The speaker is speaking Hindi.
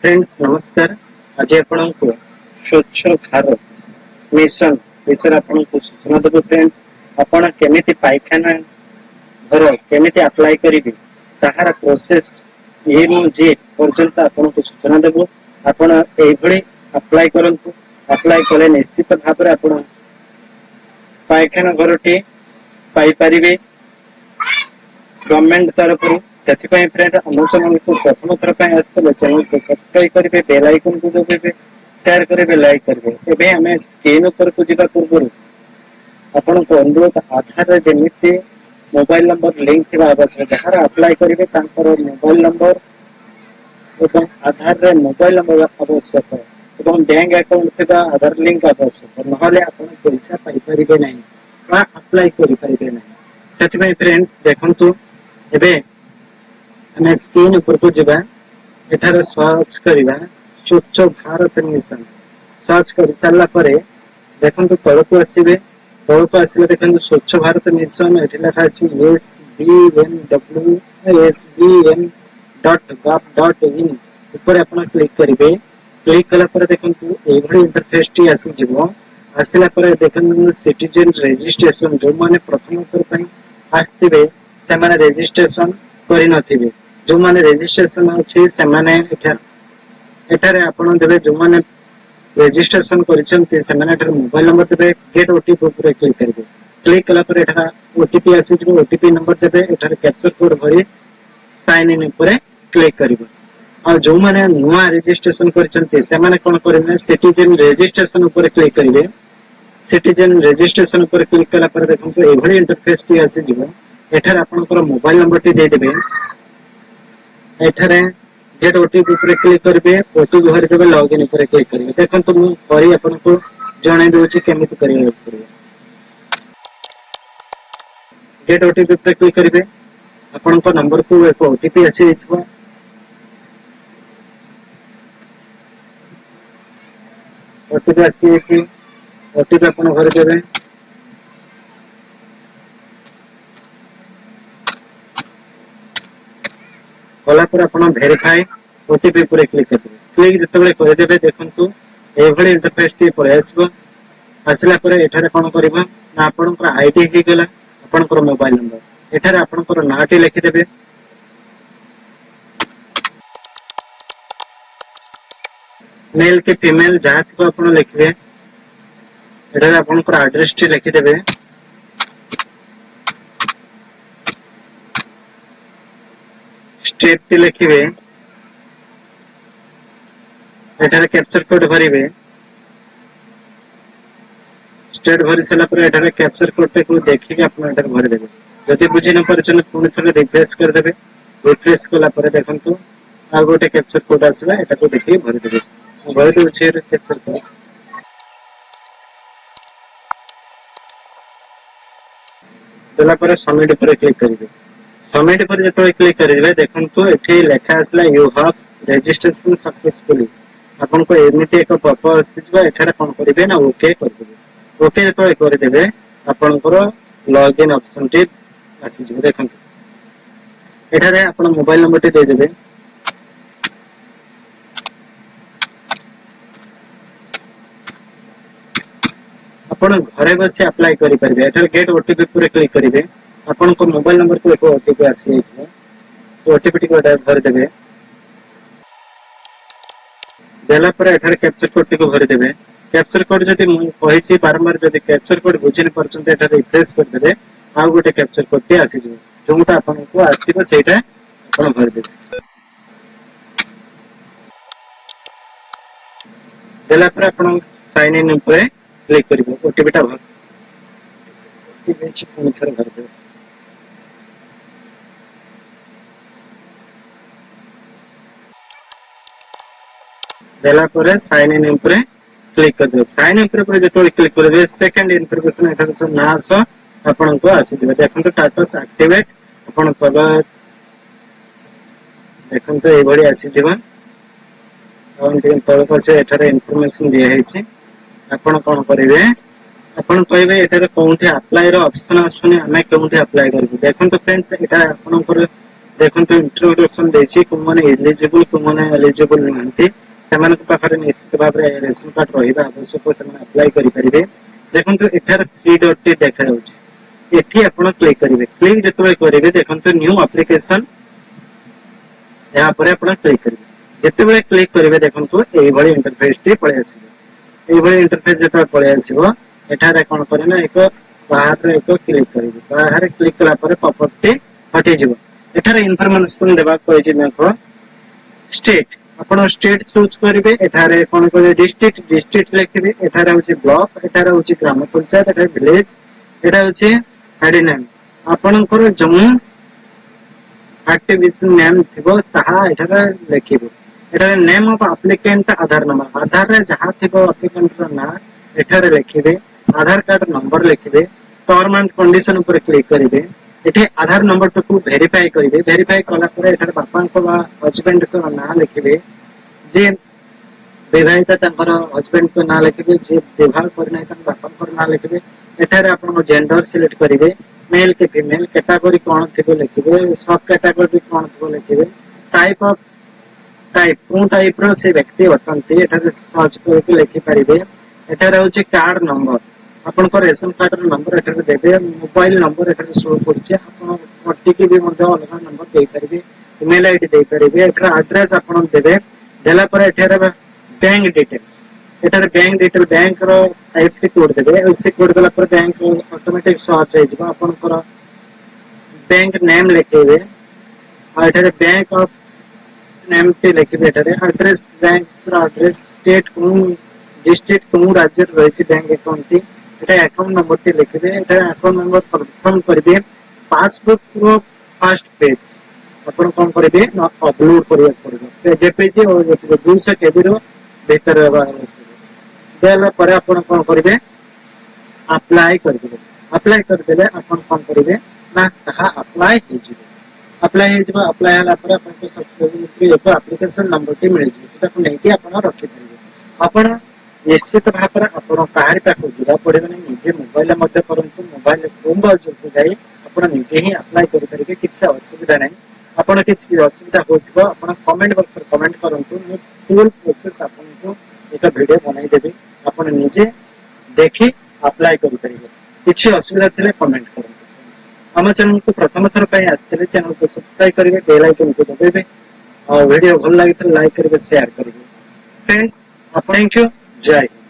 फ्रेंड्स नमस्कार। आज आपको स्वच्छ भारत मिशन विषय आपको सूचना देव। फ्रेंड्स आपण केमिति पायखाना घर केमिति अप्लाई करेंगे ताहार प्रोसेस ए नु जे पर्यंत आपको सूचना देव। आपण एभली अप्लाई करंतु। अप्लाई कले निश्चित भाव में आपण पायखाना घरटी पाई परिबे गवर्नमेंट तरफ से फ्रेंड अनुसरण को प्रथम थर आसते चैनल को सब्सक्राइब करेंगे, बेल आइकन को दबाइबे, शेयर करेंगे, लाइक करेंगे। एबे हमें स्क्रीन ऊपर को जीवा पूर्व आपन को अनुरोध आधार रे जेमिति मोबाइल नंबर लिंक थिबा आवश्यक। जहार अप्लाई करेंगे तांकर मोबाइल नंबर एवं आधार रे मोबाइल नंबर आवश्यक एवं बैंक अकाउंट थिबा आधार लिंक आवश्यक। नहले आपन पैसा पाई परिबे नहीं बा अप्लाई करि परिबे नहीं। सेति फ्रेंड्स देखंतु एबे हमें स्क्रीन ऊपर को जीवा एठारे सर्च करिवा स्वच्छ भारत मिशन। सर्च कर सारा पर देखो तल को आसवे। तल को आसले देखो स्वच्छ भारत मिशन ये लिखा अच्छी SBM.gov.in ऊपर आप क्लिक करेंगे। क्लिक कला देखो ये इंटरफेस टी आसीज। आसला देखो सिटीजन रजिस्ट्रेशन जो मैंने प्रथम थर आसवे से रजिस्ट्रेशन कर जो माने रजिस्ट्रेशन अच्छे से एठारे आपण देबे। जो माने रजिस्ट्रेशन करिसेंती से मोबाइल नंबर देबे। गेट ओटीपी ऊपर क्लिक करेंगे। क्लिक कला पर एठा ओटीपी आसी जो ओटीपी नंबर देबे। एठारे कैप्चर कोड भरी साइन इन ऊपर क्लिक करिवो। और जो माने नुआ रजिस्ट्रेशन करिसेंती से माने कोन करिवे सिटीजन रजिस्ट्रेशन ऊपर क्लिक करिवे। सिटीजन रजिस्ट्रेशन ऊपर क्लिक कला पर देखंतु एभली इंटरफेस टी आसी जो। एठारे आपनकर मोबाइल नंबर टी दे देबे। एठारे गेट ओटीपी ऊपर क्लिक करेंगे। ओटीपी भरी देबे, लॉगिन ऊपर क्लिक करेंगे। देखंतु मु करी आपनको जणाई दोछि केमिति करियो पड़िबो। गेट ओटीपी ऊपर क्लिक करेंगे। आपनको नंबर को एक ओटीपी आसी जेतबो। ओटीपी आसी जेछि। ओटीपी आपन भरि देबे। कला पर आपण वेरीफाई ओटीपी पर क्लिक करेंगे। क्लिक जिते कर देबे देखंतु एभली इंटरफेस टी पळे आसबो। आसला पर एठारे कोन करबा ना आपनकर आईडी हे गेला आपनकर मोबाइल नंबर। एठारे आपनकर नाटी लिखि देबे। मेल के फीमेल जहा थिबो आपण लिखबे। एठारे आपनकर एड्रेस टी लिखि देबे। स्टेट टी लिखिबे। एठारे कैप्चर कोड भरिबे। स्टेट भरि सला पर एठारे कैप्चर कोड टे को देखि अपन एठारे भरि देबे। जदि बुझि न परछन पुनि थले रिफ्रेश कर देबे। रिफ्रेश कला पर देखंतु आ गोटे कैप्चर कोड आसबा। एटा को देखि भरि देबे। भरि देबे छे कैप्चर कोड। देला पर सबमिट पर क्लिक करिबे। सबमिट पर जतो क्लिक करेंगे देखंतु एठी लेखा आसला यू हैव रजिस्ट्रेशन सक्सेसफुली। आपन को एमिति एक पॉप आसीबा। एठारे कोन करिवे ना ओके कर देबे। ओके जतो कर देबे आपन को लॉगिन ऑप्शन टी आसी जे। देखंतु एठारे आपन मोबाइल नंबर टी दे देबे। आपन घरे बसी अप्लाई करि परिबे। एठारे गेट ओटीपी पर क्लिक करिवे। आपन को मोबाइल नंबर को एक ओटीपी आसी जाइछो। तो ओटीपी टी को भर देबे। देला पर एठारे कैप्चर कोड टी को भर देबे। कैप्चर कोड जदि मु कहिछि बारंबार जदि कैप्चर कोड बुझिन परचंते एठारे रिफ्रेश कर देबे। आ गोटे कैप्चर कोड टी आसी जो जोटा आपन को आसीबो सेटा आपन भर देबे। देला पर आपन साइन इन ऊपर क्लिक करिवो। ओटीपी टा भर देबे। पुनि थर भर देबे। देला पर साइन इन ऊपर क्लिक कर दे। साइन इन ऊपर जतो क्लिक करबे सेकंड इन्फॉर्मेशन एठार सब नास आपन को आसी दिबे। देखंतु स्टेटस एक्टिवेट आपन तब देखंतु ए बडी आसी जेबा। और टिन तब पासे एठारे इन्फॉर्मेशन दिया हेछि। आपन कोन करिवे आपन कहबे एठारे कोनठी अप्लाई रो ऑप्शन आसुनी हमें कोनठी अप्लाई करबे। देखंतु फ्रेंड्स एटा आपन देखंतु इंट्रोडक्शन देछि कोमने एलिजिबल कोमने एलिजिबल नहंती सेमानक पाखरे निश्चित भाबरे रेशन कार्ड रहिबा आवश्यक सेमान अप्लाई करि परिबे देखंतु एठार थ्री डॉट टी देखा जाउछि एठी आपण क्लिक करिवे क्लिक जेतबे करिवे देखंतु न्यू एप्लीकेशन या परे आपण क्लिक करिवे जेतेबे क्लिक करिवे देखंतु एई भली इंटरफेस टी पळे आसीबो एई भली इंटरफेस जेता पळे आसीबो एठारे कोन करिना एक बाहर एक क्लिक करिवे बाहर क्लिक कला परे पॉपअप टी हटि जिवो एठारे इनफॉरमेशन देबा कहै देखो स्टेट आपण स्टेट चूज करिवे एठारे कोन करिवे डिस्ट्रिक्ट डिस्ट्रिक्ट लिखिबे एठारे होची ब्लॉक एठारे होची ग्राम पंचायत एठारे विलेज एठा होची हेड नेम आपणकर जम्मू एक्टिविटी नेम थिबो ताहा एठारे लिखिबो एठारे name of applicant Aadhaar number Aadhaar रे जहा थिबो एप्लीकेंट रो ना एठारे लिखिबे आधार कार्ड नंबर लिखिबे टर्म एंड कंडीशन पर क्लिक करिवे एठे आधार नंबर को वेरीफाई करिवे वेरीफाई कला पर एठारे बापा को हस्बैंड को ना लिखिबे जे विवाहिता तंकर हस्बैंड को ना लिखिबे जे विवाह करना है बापा को ना लिखिबे एठारे आपन जेंडर सिलेक्ट करिवे मेल के फीमेल कैटेगरी कोन थिबो लिखिबे सब कैटेगरी कोन थिबो लिखिबे टाइप ऑफ टाइप कोन टाइप रो से व्यक्ति अटंती एठारे सर्च करके लिखि परिबे एठारे होची कार्ड नंबर आपन को रेशन कार्ड रो नंबर एठारे देबे मोबाइल नंबर एठारे शो करछे आपन ओटीपी भी मध्ये अलग नंबर दे परिबे ईमेल आईडी दे परिबे एठारे एड्रेस आपन देबे देला पर एठारे बैंक डिटेल एठारे बैंक डिटेल बैंक रो आईएफएससी कोड देबे आईएफएससी कोड देला पर बैंक ऑटोमेटिक सर्च हो जिवो आपन को बैंक नेम लिखेबे आ एठारे बैंक ऑफ नेम पे लिखेबे एठारे एड्रेस बैंक रो एड्रेस स्टेट को डिस्ट्रिक्ट को राज्य रहिछि बैंक अकाउंट टी एटा अकाउंट नंबर टी लिखिबे एटा अकाउंट नंबर कंफर्म करबे पासबुक रो फर्स्ट पेज अपन कोन करबे अपलोड करिया पड़बो जेपीजी और 200 केबी रो भीतर देला पर अपन कोन करबे अप्लाई कर देबे अपन कोन करबे ना ताहा अप्लाई हे जिवो अप्लाई हला पर अपन को सब्सक्राइब एक एप्लीकेशन नंबर टी मिल जिवो सेटा को नेकी अपन रखि परिबे अपन निश्चित भाव में आप कहार पाक जा पड़े निजे मोबाइल करतु मोबाइल होम ब्राउजर को जाए आप निजे ही अप्लाई करेंगे किसी असुविधा ना आपड़ किसी असुविधा हो कमेंट बॉक्स कमेंट करूँ मुझे फुल प्रोसेस आपको एक वीडियो बनईदेवी आप निजे देखी अप्लाई करेंगे किसी असुविधा थे कमेंट करूँ आम चैनल को प्रथम थर आसते चैनल को सब्सक्राइब करेंगे बेल आइकन को दबाइबे और वीडियो भल लगी लाइक करेंगे शेयर करेंगे फ्रेंड्स थैंक यू जय हिंद।